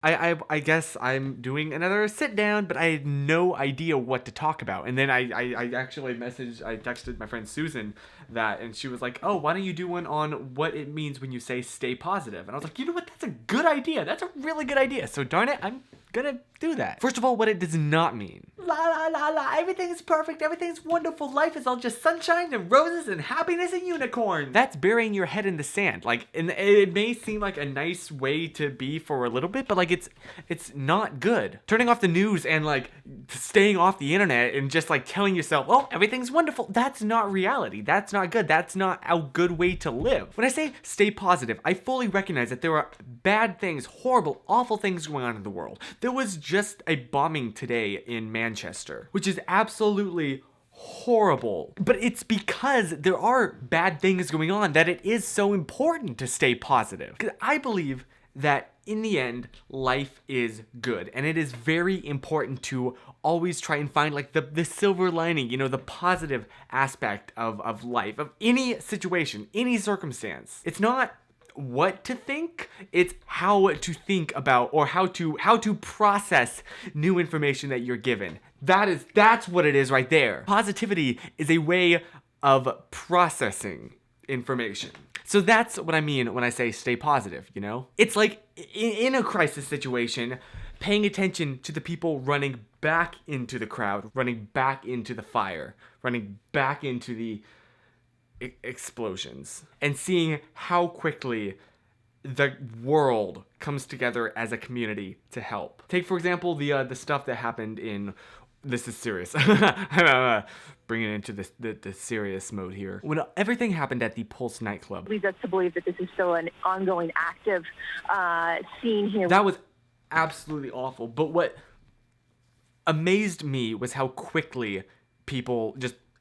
I guess I'm doing another sit down, but I had no idea what to talk about. And then I actually I texted my friend Susan that, and she was like, "Oh, why don't you do one on what it means when you say stay positive?" And I was like, "You know what? That's a good idea. That's a really good idea." So darn it, I'm gonna do that. First of all, what it does not mean. La la la la, everything's perfect, everything's wonderful, life is all just sunshine and roses and happiness and unicorns. That's burying your head in the sand. Like, and it may seem like a nice way to be for a little bit, but like it's not good. Turning off the news and like staying off the internet and just like telling yourself, oh, everything's wonderful. That's not reality. That's not good. That's not a good way to live. When I say stay positive, I fully recognize that there are bad things, horrible, awful things going on in the world. There was just a bombing today in Manchester, which is absolutely horrible. But it's because there are bad things going on that it is so important to stay positive. Because I believe that in the end, life is good. And it is very important to always try and find like the silver lining, you know, the positive aspect of life, of any situation, any circumstance. It's not what to think, it's how to think about, or how to process new information that you're given. That's what it is right there. Positivity is a way of processing information. So that's what I mean when I say stay positive, you know? It's like in a crisis situation, paying attention to the people running back into the crowd, running back into the fire, running back into the explosions, and seeing how quickly the world comes together as a community to help. Take, for example, the stuff that happened in... This is serious. I'm bringing it into the serious mode here. When everything happened at the Pulse nightclub, Leads us to believe that this is still an ongoing, active scene here. That was absolutely awful. But what amazed me was how quickly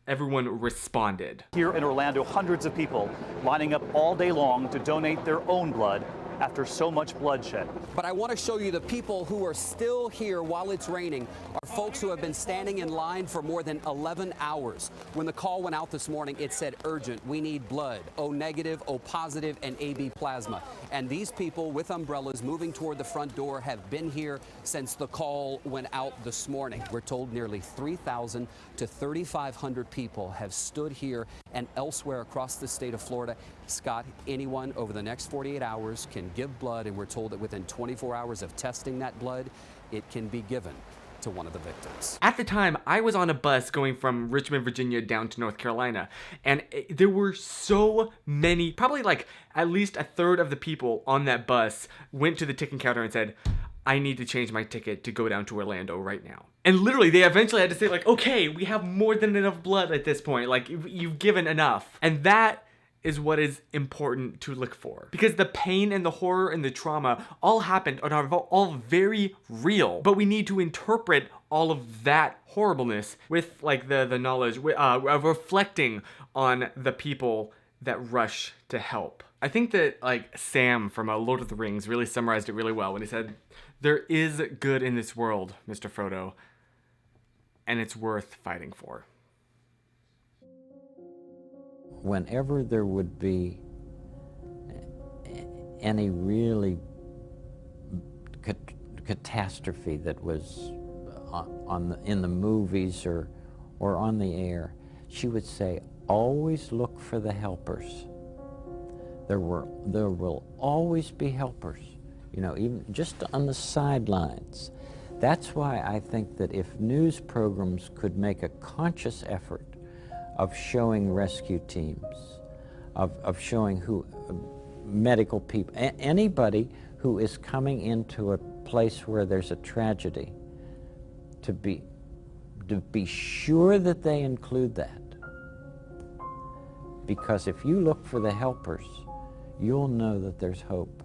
everyone responded. Here in Orlando, hundreds of people lining up all day long to donate their own blood after so much bloodshed. But I want to show you the people who are still here while it's raining are folks who have been standing in line for more than 11 hours. When the call went out this morning, it said urgent, we need blood, O negative, O positive, and AB plasma. And these people with umbrellas moving toward the front door have been here since the call went out this morning. We're told nearly 3,000 to 3,500 people have stood here and elsewhere across the state of Florida. Scott, anyone over the next 48 hours can give blood, and we're told that within 24 hours of testing that blood, it can be given to one of the victims. At the time, I was on a bus going from Richmond, Virginia down to North Carolina, and there were so many, probably like at least a third of the people on that bus went to the ticket counter and said, I need to change my ticket to go down to Orlando right now. And literally, they eventually had to say like, okay, we have more than enough blood at this point. Like, you've given enough. And that is what is important to look for. Because the pain and the horror and the trauma all happened and are all very real. But we need to interpret all of that horribleness with like the knowledge of reflecting on the people that rush to help. I think that like Sam from Lord of the Rings really summarized it really well when he said, there is good in this world, Mr. Frodo, and it's worth fighting for. Whenever there would be any really catastrophe that was in the movies or on the air, she would say, always look for the helpers. There will always be helpers, you know, even just on the sidelines. That's why I think that if news programs could make a conscious effort of showing rescue teams, of showing medical people, anybody who is coming into a place where there's a tragedy, to be sure that they include that. Because if you look for the helpers, you'll know that there's hope.